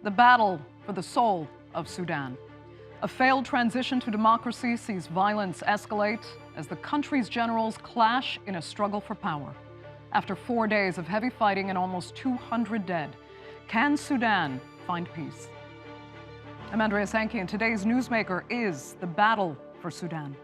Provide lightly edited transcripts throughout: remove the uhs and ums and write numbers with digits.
The battle for the soul of Sudan. A failed transition to democracy sees violence escalate as the country's generals clash in a struggle for power. After 4 days of heavy fighting and almost 200 dead, can Sudan find peace? I'm Andrea Sankey, and today's newsmaker is the battle for Sudan.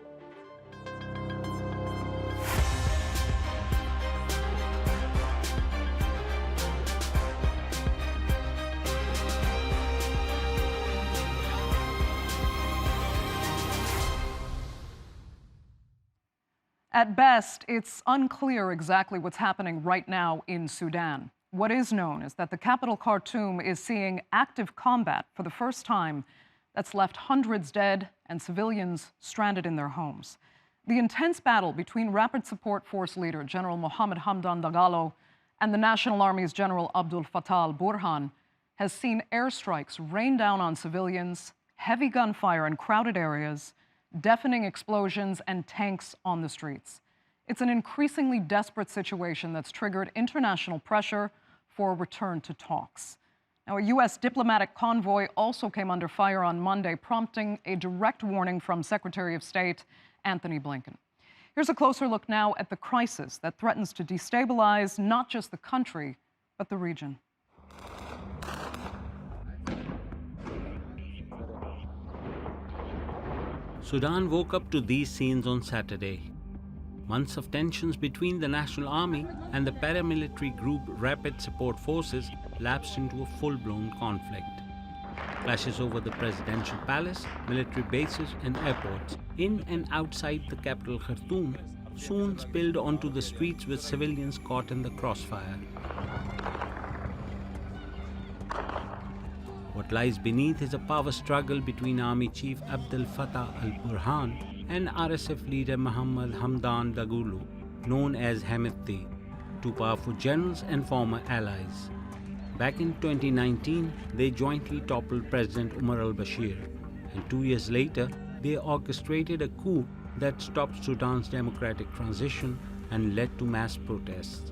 At best, it's unclear exactly what's happening right now in Sudan. What is known is that the capital, Khartoum, is seeing active combat for the first time that's left hundreds dead and civilians stranded in their homes. The intense battle between Rapid Support Force leader General Mohammed Hamdan Dagalo and the National Army's General Abdel Fattah al-Burhan has seen airstrikes rain down on civilians, heavy gunfire in crowded areas, deafening explosions, and tanks on the streets. It's an increasingly desperate situation that's triggered international pressure for a return to talks. Now, a U.S. diplomatic convoy also came under fire on Monday, prompting a direct warning from Secretary of State Antony Blinken. Here's a closer look now at the crisis that threatens to destabilize not just the country, but the region. Sudan woke up to these scenes on Saturday. Months of tensions between the National Army and the paramilitary group Rapid Support Forces lapsed into a full-blown conflict. Clashes over the presidential palace, military bases, and airports in and outside the capital Khartoum soon spilled onto the streets with civilians caught in the crossfire. What lies beneath is a power struggle between Army Chief Abdel Fattah al-Burhan and RSF leader Mohammed Hamdan Dagalo, known as Hamid, two powerful generals and former allies. Back in 2019, they jointly toppled President Omar al-Bashir, and 2 years later, they orchestrated a coup that stopped Sudan's democratic transition and led to mass protests.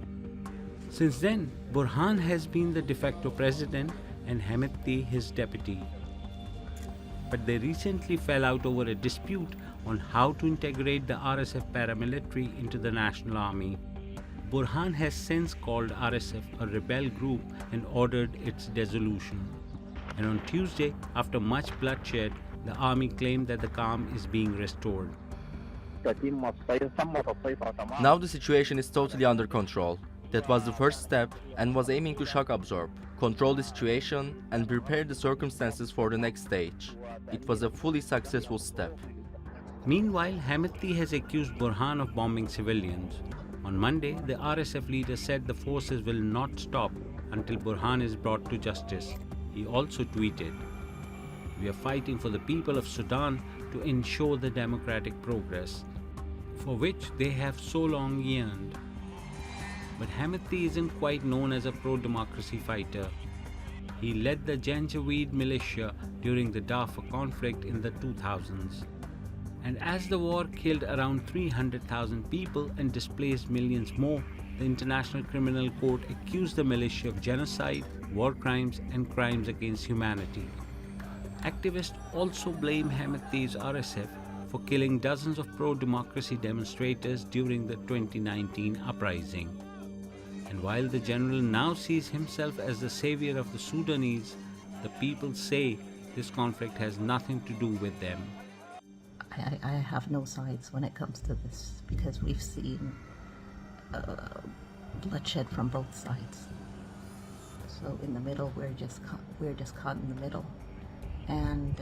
Since then, Burhan has been the de facto president and Hamid his deputy. But they recently fell out over a dispute on how to integrate the RSF paramilitary into the National Army. Burhan has since called RSF a rebel group and ordered its dissolution. And on Tuesday, after much bloodshed, the army claimed that the calm is being restored. Now the situation is totally under control. That was the first step and was aiming to shock absorb, control the situation, and prepare the circumstances for the next stage. It was a fully successful step. Meanwhile, Hamid has accused Burhan of bombing civilians. On Monday, the RSF leader said the forces will not stop until Burhan is brought to justice. He also tweeted, "We are fighting for the people of Sudan to ensure the democratic progress, for which they have so long yearned." But Hamid isn't quite known as a pro-democracy fighter. He led the Janjaweed militia during the Darfur conflict in the 2000s. And as the war killed around 300,000 people and displaced millions more, the International Criminal Court accused the militia of genocide, war crimes, and crimes against humanity. Activists also blame Hamid's RSF for killing dozens of pro-democracy demonstrators during the 2019 uprising. And while the general now sees himself as the savior of the Sudanese, the people say this conflict has nothing to do with them. I have no sides when it comes to this because we've seen bloodshed from both sides. So in the middle, we're just caught in the middle, and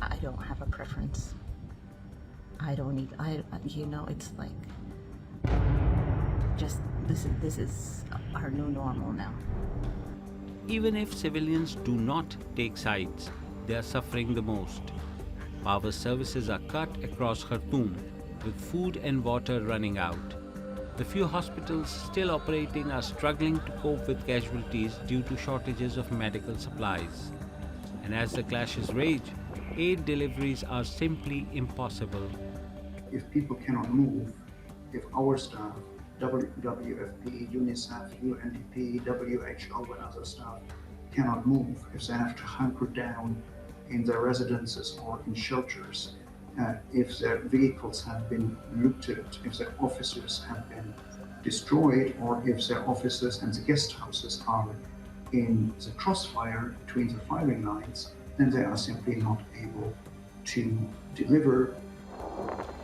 I don't have a preference. It's like just this is our new normal now. Even if civilians do not take sides, they are suffering the most. Power services are cut across Khartoum, with food and water running out. The few hospitals still operating are struggling to cope with casualties due to shortages of medical supplies. And as the clashes rage, aid deliveries are simply impossible. If people cannot move, if our staff, WFP, UNICEF, UNDP, WHO, and other staff cannot move, if they have to hunker down in their residences or in shelters, if their vehicles have been looted, if their offices have been destroyed, or if their offices and the guest houses are in the crossfire between the firing lines, then they are simply not able to deliver.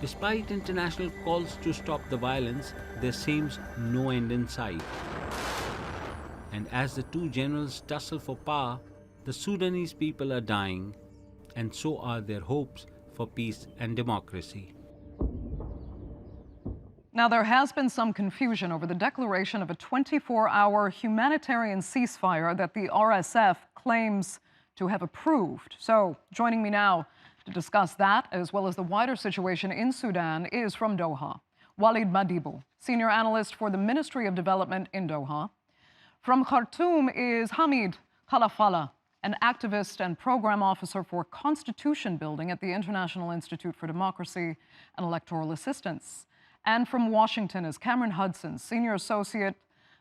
Despite international calls to stop the violence, there seems no end in sight. And as the two generals tussle for power, the Sudanese people are dying, and so are their hopes for peace and democracy. Now, there has been some confusion over the declaration of a 24-hour humanitarian ceasefire that the RSF claims to have approved. So, joining me now to discuss that, as well as the wider situation in Sudan, is from Doha, El-Waleed Madibo, senior analyst for the Ministry of Development in Doha. From Khartoum is Hamid Khalafallah, an activist and program officer for constitution building at the International Institute for Democracy and Electoral Assistance. And from Washington is Cameron Hudson, senior associate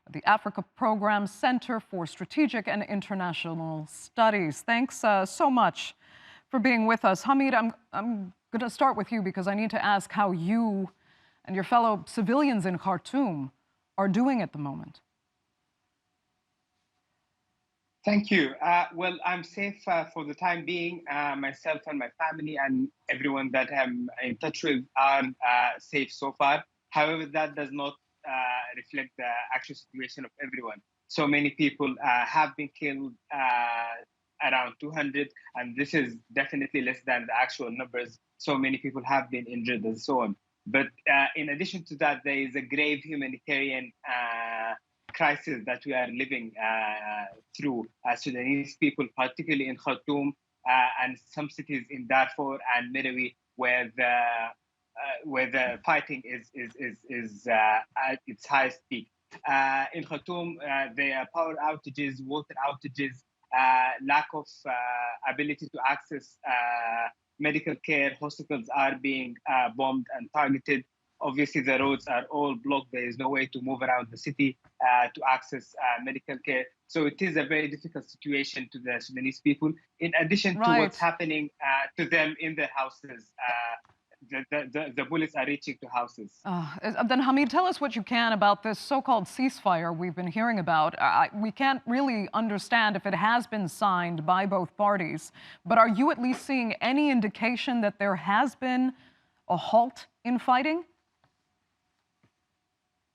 at the Africa Program Center for Strategic and International Studies. Thanks so much for being with us. Hamid, I'm going to start with you because I need to ask how you and your fellow civilians in Khartoum are doing at the moment. Thank you. Well, I'm safe for the time being. Myself and my family and everyone that I'm in touch with are safe so far. However, that does not reflect the actual situation of everyone. So many people have been killed, around 200, and this is definitely less than the actual numbers. So many people have been injured and so on. But in addition to that, there is a grave humanitarian crisis that we are living through. Sudanese people, particularly in Khartoum and some cities in Darfur and Merawi, where the fighting is at its highest peak. In Khartoum, there are power outages, water outages, lack of ability to access medical care. Hospitals are being bombed and targeted. Obviously, the roads are all blocked. There is no way to move around the city to access medical care. So it is a very difficult situation to the Sudanese people. In addition to what's happening to them in their houses, the bullets are reaching to houses. Then, Hamid, tell us what you can about this so-called ceasefire we've been hearing about. We can't really understand if it has been signed by both parties, but are you at least seeing any indication that there has been a halt in fighting?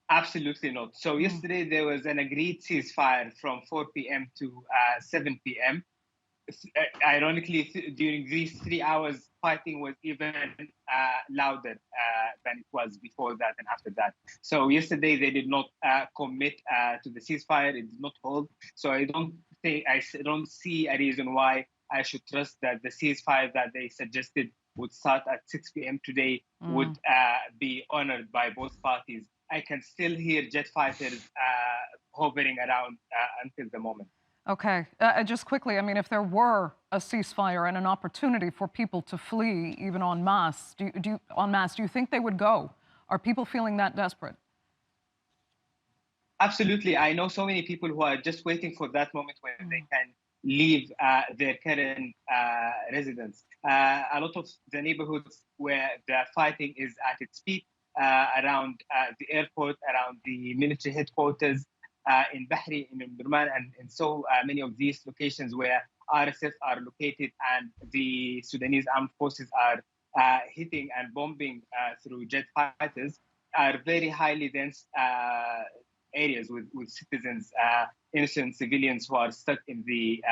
Absolutely not. So yesterday there was an agreed ceasefire from 4 p.m. to 7 p.m. Ironically, during these 3 hours, fighting was even louder than it was before that and after that. So yesterday they did not commit to the ceasefire. It did not hold. So I don't see a reason why I should trust that the ceasefire that they suggested would start at 6 p.m. today would be honored by both parties. I can still hear jet fighters hovering around until the moment. Okay. Just quickly, I mean, if there were a ceasefire and an opportunity for people to flee, even en masse, do you think they would go? Are people feeling that desperate? Absolutely. I know so many people who are just waiting for that moment when they can leave their current residence. A lot of the neighborhoods where the fighting is at its peak, around the airport, around the military headquarters, in Bahri, in Umdurman, and in so many of these locations where RSF are located and the Sudanese armed forces are hitting and bombing through jet fighters, are very highly dense areas with citizens, innocent civilians who are stuck in the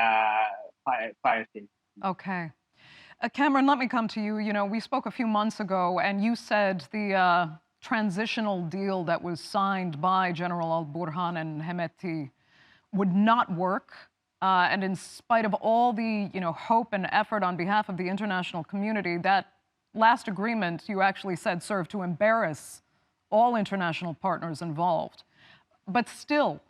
fire state. Okay. Cameron, let me come to you. You know, we spoke a few months ago, and you said the transitional deal that was signed by General al-Burhan and Hemeti would not work. And in spite of all the, hope and effort on behalf of the international community, that last agreement, you actually said, served to embarrass all international partners involved. But still,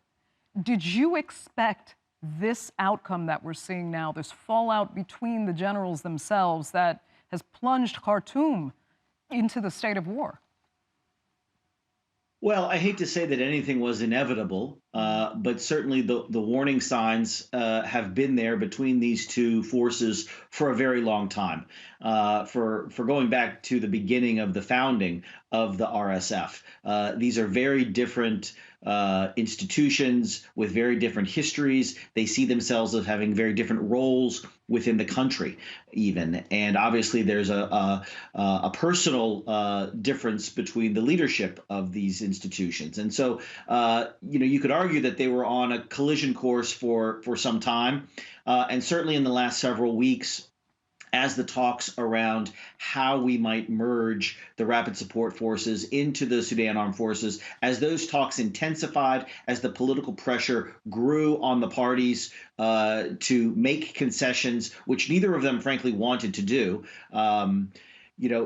did you expect this outcome that we're seeing now, this fallout between the generals themselves that has plunged Khartoum into the state of war? Well, I hate to say that anything was inevitable, But certainly the warning signs have been there between these two forces for a very long time, for going back to the beginning of the founding of the RSF. These are very different institutions with very different histories. They see themselves as having very different roles within the country, even. And obviously, there's a personal difference between the leadership of these institutions. And so, you could argue that they were on a collision course for some time, and certainly in the last several weeks, as the talks around how we might merge the rapid support forces into the Sudan Armed Forces, as those talks intensified, as the political pressure grew on the parties to make concessions, which neither of them, frankly, wanted to do,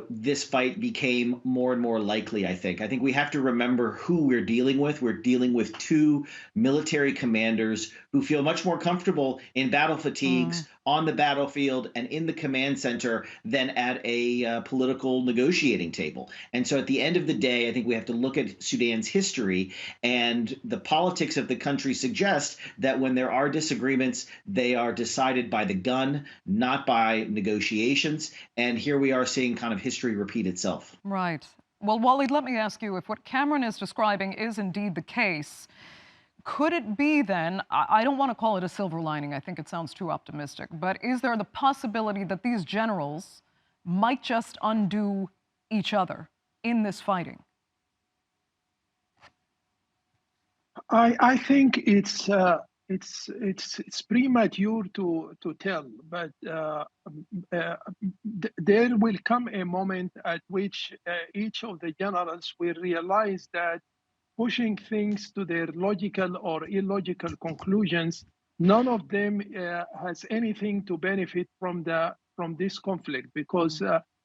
this fight became more and more likely, I think. I think we have to remember who we're dealing with. We're dealing with two military commanders who feel much more comfortable in battle fatigues on the battlefield and in the command center than at a political negotiating table. And so at the end of the day, I think we have to look at Sudan's history, and the politics of the country suggest that when there are disagreements, they are decided by the gun, not by negotiations. And here we are seeing kind of history repeat itself. Right. Well, Waleed, let me ask you, if what Cameron is describing is indeed the case, could it be then, I don't want to call it a silver lining, I think it sounds too optimistic, but is there the possibility that these generals might just undo each other in this fighting? I think it's premature to tell, but there will come a moment at which each of the generals will realize that pushing things to their logical or illogical conclusions, none of them has anything to benefit from this conflict. Because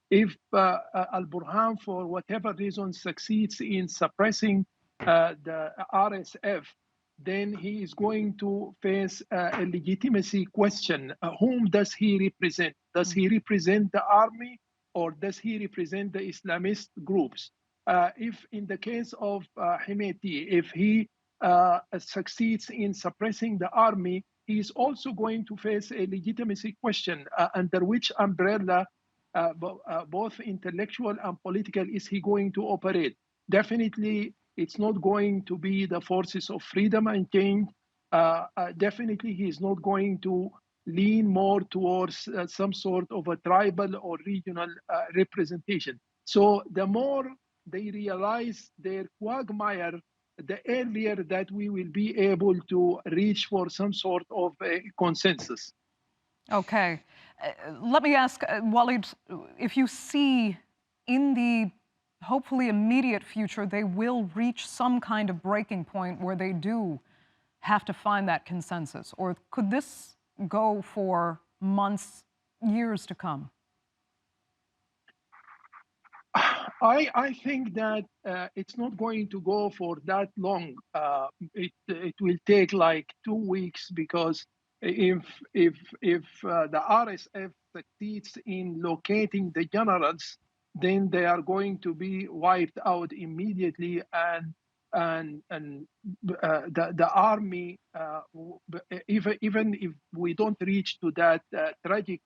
if Al-Burhan, for whatever reason, succeeds in suppressing the RSF, then he is going to face a legitimacy question. Whom does he represent? Does he represent the army, or does he represent the Islamist groups? If in the case of Hemeti, if he succeeds in suppressing the army, he is also going to face a legitimacy question. Under which umbrella, both intellectual and political, is he going to operate? Definitely, it's not going to be the forces of freedom and change. Definitely, he is not going to lean more towards some sort of a tribal or regional representation. So the more they realize their quagmire, the earlier that we will be able to reach for some sort of a consensus. Okay. Let me ask, Waleed, if you see in the hopefully immediate future, they will reach some kind of breaking point where they do have to find that consensus, or could this go for months, years to come? I think that it's not going to go for that long. It will take like 2 weeks, because if the RSF succeeds in locating the generals, then they are going to be wiped out immediately, and the army, even if we don't reach to that tragic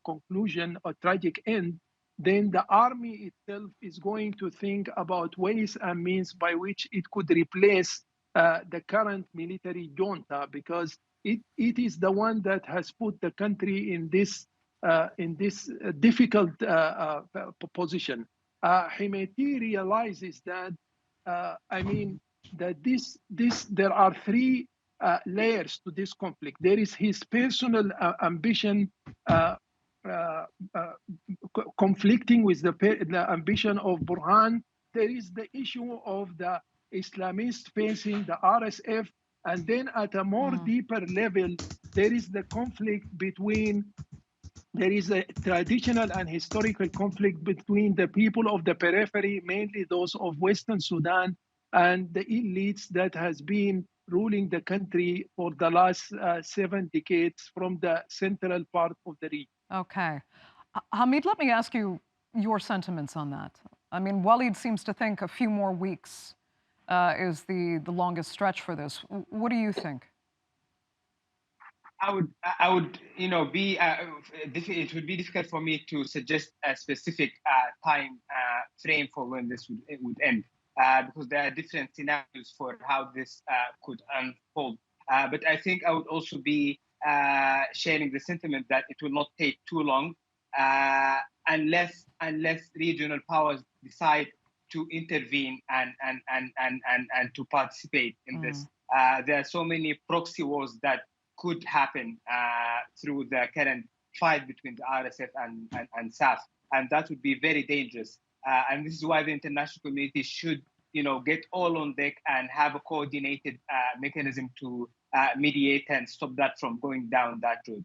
conclusion or tragic end, then the army itself is going to think about ways and means by which it could replace the current military junta, because it is the one that has put the country in this difficult position. Hemeti realizes that there are three layers to this conflict. There is his personal ambition conflicting with the ambition of Burhan. There is the issue of the Islamists facing the RSF. And then at a more deeper level, there is the conflict there is a traditional and historical conflict between the people of the periphery, mainly those of Western Sudan, and the elites that has been ruling the country for the last 7 decades from the central part of the region. Okay. Hamid, let me ask you your sentiments on that. I mean, Waleed seems to think a few more weeks is the longest stretch for this. What do you think? I would, be. It would be difficult for me to suggest a specific time frame for when this would end, because there are different scenarios for how this could unfold. But I think I would also be sharing the sentiment that it will not take too long, unless regional powers decide to intervene and to participate in this. There are so many proxy wars that could happen through the current fight between the RSF and SAF, and that would be very dangerous. And this is why the international community should, get all on deck and have a coordinated mechanism to mediate and stop that from going down that road.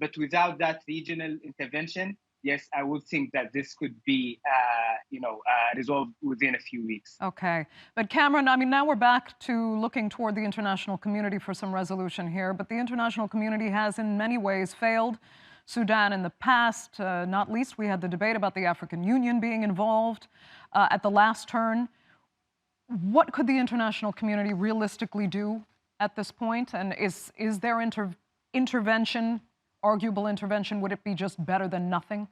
But without that regional intervention, yes, I would think that this could be, resolved within a few weeks. Okay. But Cameron, I mean, now we're back to looking toward the international community for some resolution here. But the international community has in many ways failed Sudan in the past. Not least, we had the debate about the African Union being involved at the last turn. What could the international community realistically do at this point? And is there intervention, arguable intervention? Would it be just better than nothing?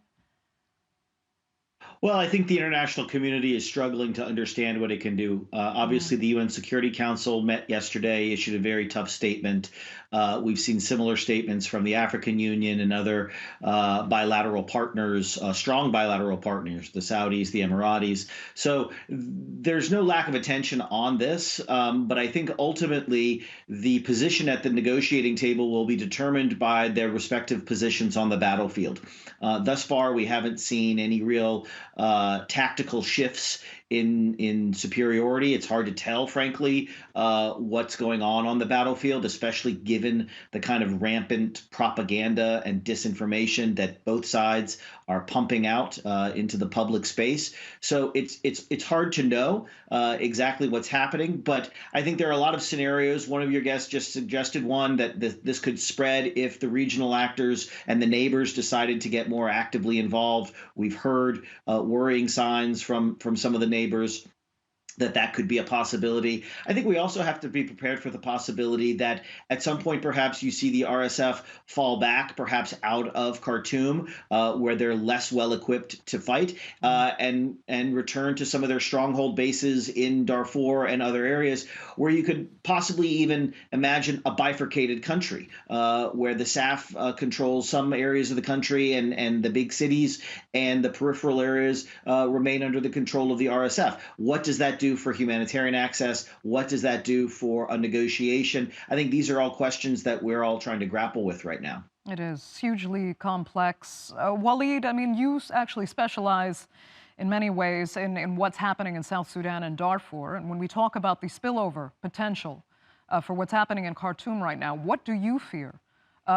Well, I think the international community is struggling to understand what it can do. Obviously, the UN Security Council met yesterday, issued a very tough statement. We've seen similar statements from the African Union and other bilateral partners, strong bilateral partners, the Saudis, the Emiratis. So there's no lack of attention on this. But I think ultimately the position at the negotiating table will be determined by their respective positions on the battlefield. Thus far, we haven't seen any real tactical shifts in superiority. It's hard to tell, frankly, what's going on the battlefield, especially given the kind of rampant propaganda and disinformation that both sides are pumping out into the public space. So it's hard to know exactly what's happening. But I think there are a lot of scenarios. One of your guests just suggested one that this could spread if the regional actors and the neighbors decided to get more actively involved. We've heard worrying signs from some of the neighbors that could be a possibility. I think we also have to be prepared for the possibility that at some point, perhaps you see the RSF fall back, perhaps out of Khartoum, where they're less well equipped to fight, and return to some of their stronghold bases in Darfur and other areas, where you could possibly even imagine a bifurcated country, where the SAF controls some areas of the country and the big cities, and the peripheral areas remain under the control of the RSF. What does that do for humanitarian access? What does that do for a negotiation? I think these are all questions that we're all trying to grapple with right now. It is hugely complex. Waleed, I mean, you actually specialize in many ways in what's happening in South Sudan and Darfur. And when we talk about the spillover potential for what's happening in Khartoum right now, what do you fear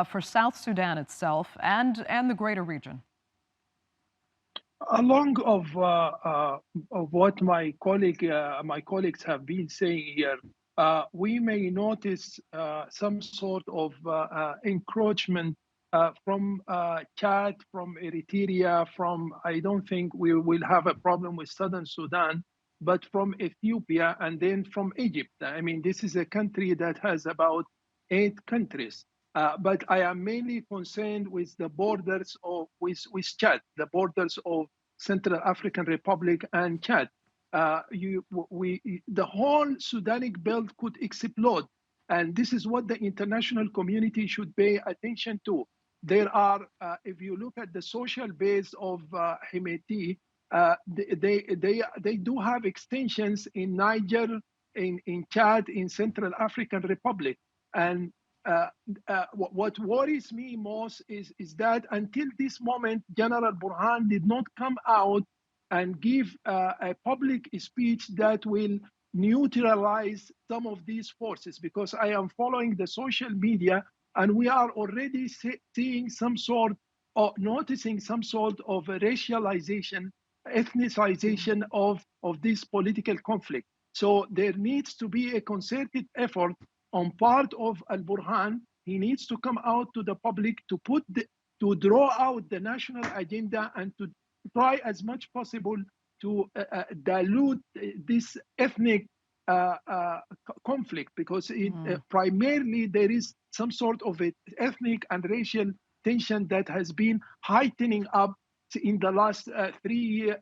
for South Sudan itself and the greater region? Along of what my colleagues have been saying here, we may notice some sort of encroachment from Chad, from Eritrea, I don't think we will have a problem with Southern Sudan, but from Ethiopia and then from Egypt. I mean, this is a country that has about 8 countries. But I am mainly concerned with the borders with Chad, the borders of Central African Republic and Chad. The whole Sudanic belt could explode. And this is what the international community should pay attention to. There are, if you look at the social base of Hemeti, they do have extensions in Niger, in Chad, in Central African Republic. And what worries me most is that until this moment, General Burhan did not come out and give a public speech that will neutralize some of these forces, because I am following the social media and we are already seeing some sort of, noticing some sort of a racialization, ethnicization of this political conflict. So there needs to be a concerted effort on part of Al-Burhan. He needs to come out to the public to draw out the national agenda and to try as much possible to dilute this ethnic conflict, because primarily there is some sort of ethnic and racial tension that has been heightening up in the last 3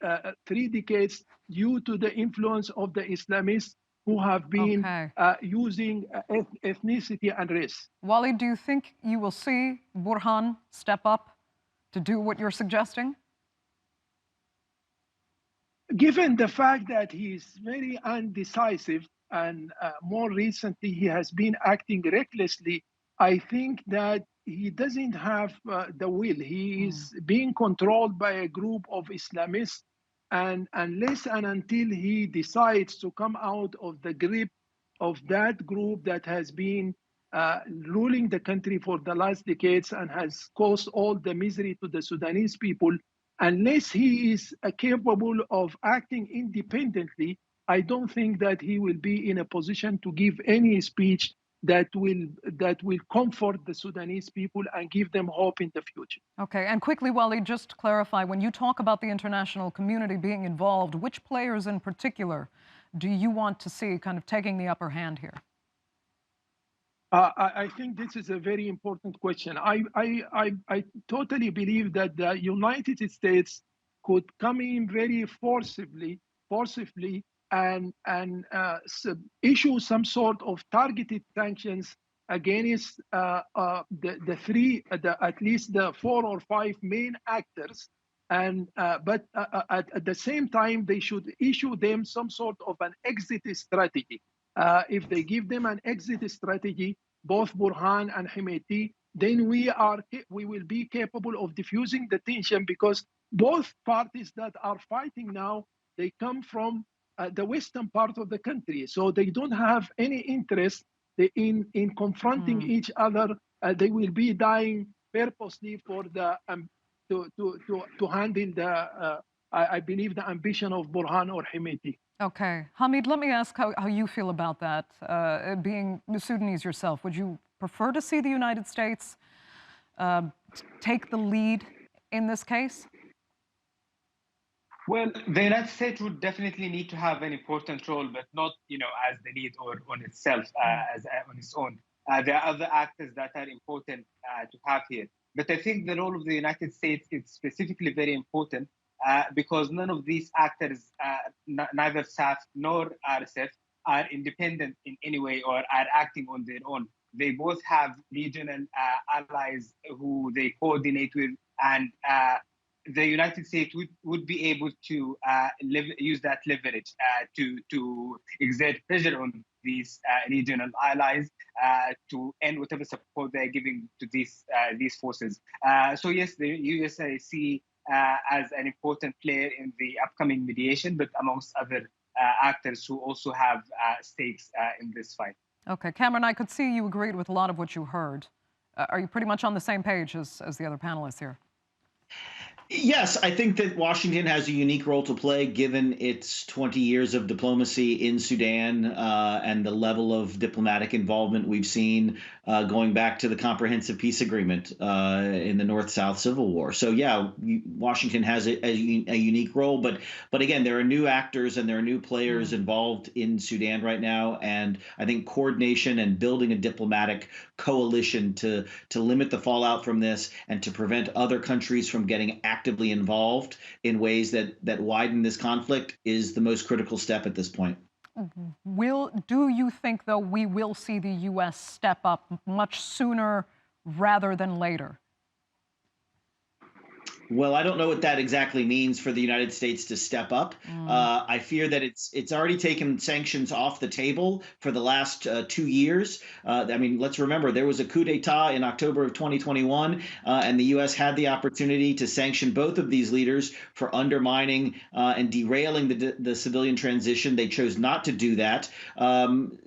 decades due to the influence of the Islamists who have been using ethnicity and race. Waleed, do you think you will see Burhan step up to do what you're suggesting? Given the fact that he is very undecisive and more recently he has been acting recklessly, I think that he doesn't have the will. He is being controlled by a group of Islamists, and unless and until he decides to come out of the grip of that group that has been ruling the country for the last decades and has caused all the misery to the Sudanese people, unless he is capable of acting independently, I don't think that he will be in a position to give any speech that will comfort the Sudanese people and give them hope in the future. Okay, and quickly, Waleed, just to clarify, when you talk about the international community being involved, which players in particular do you want to see kind of taking the upper hand here? I think this is a very important question. I totally believe that the United States could come in very forcibly and issue some sort of targeted sanctions against at least the 4 or 5 main actors, but at the same time they should issue them some sort of an exit strategy. If they give them an exit strategy, both Burhan and Hemeti, then we will be capable of diffusing the tension, because both parties that are fighting now, they come from the western part of the country, so they don't have any interest in confronting each other. They will be dying purposely for the to handle the I believe the ambition of Burhan or Hemeti. Okay. Hamid, let me ask how you feel about that. Being Sudanese yourself, would you prefer to see the United States take the lead in this case? Well, the United States would definitely need to have an important role, but not, as the lead or on itself, on its own. There are other actors that are important to have here. But I think the role of the United States is specifically very important because none of these actors, neither SAF nor RSF, are independent in any way or are acting on their own. They both have regional allies who they coordinate with, and the United States would be able to use that leverage to exert pressure on these regional allies to end whatever support they're giving to these forces. So yes, the US I see as an important player in the upcoming mediation, but amongst other actors who also have stakes in this fight. Okay, Cameron, I could see you agreed with a lot of what you heard. Are you pretty much on the same page as the other panelists here? Yes, I think that Washington has a unique role to play given its 20 years of diplomacy in Sudan and the level of diplomatic involvement we've seen going back to the Comprehensive Peace Agreement in the North-South Civil War. So yeah, Washington has a unique role, but again, there are new actors and there are new players involved in Sudan right now, and I think coordination and building a diplomatic coalition to limit the fallout from this and to prevent other countries from getting actively involved in ways that widen this conflict is the most critical step at this point. Do you think, though, we will see the U.S. step up much sooner rather than later? Well, I don't know what that exactly means for the United States to step up. I fear that it's already taken sanctions off the table for the last 2 years. I mean, let's remember there was a coup d'etat in October of 2021, and the U.S. had the opportunity to sanction both of these leaders for undermining and derailing the civilian transition. They chose not to do that. And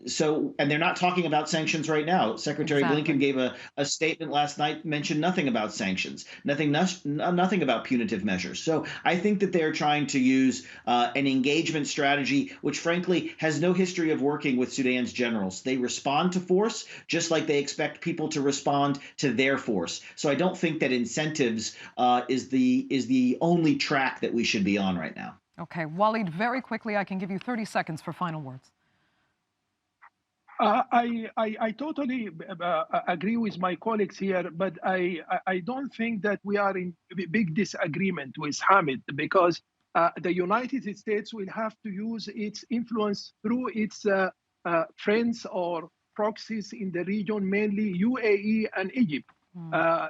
they're not talking about sanctions right now. Secretary Blinken gave a statement last night, mentioned nothing about sanctions, nothing about punitive measures. So I think that they're trying to use an engagement strategy, which frankly has no history of working with Sudan's generals. They respond to force just like they expect people to respond to their force. So I don't think that incentives is the only track that we should be on right now. Okay, Waleed, very quickly, I can give you 30 seconds for final words. I totally agree with my colleagues here, but I don't think that we are in big disagreement with Hamid, because the United States will have to use its influence through its friends or proxies in the region, mainly UAE and Egypt,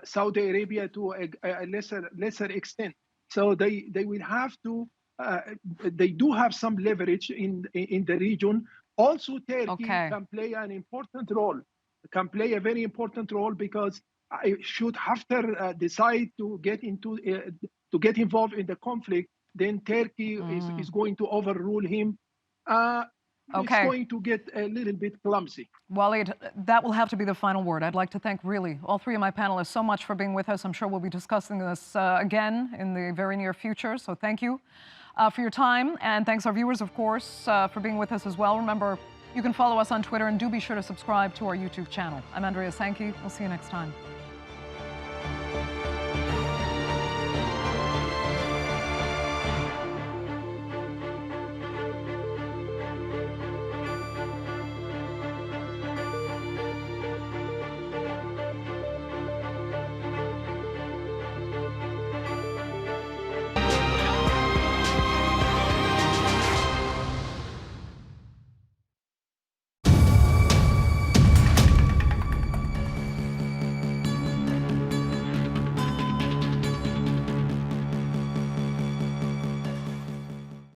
Saudi Arabia to a lesser extent. So they will have to. They do have some leverage in the region. Also, Turkey can play an important role, can play a very important role, because should Haftar decide to get involved in the conflict, then Turkey is going to overrule him. It's going to get a little bit clumsy. Waleed, that will have to be the final word. I'd like to thank really all three of my panelists so much for being with us. I'm sure we'll be discussing this again in the very near future. So thank you for your time. And thanks our viewers, of course, for being with us as well. Remember, you can follow us on Twitter, and do be sure to subscribe to our YouTube channel. I'm Andrea Sankey. We'll see you next time.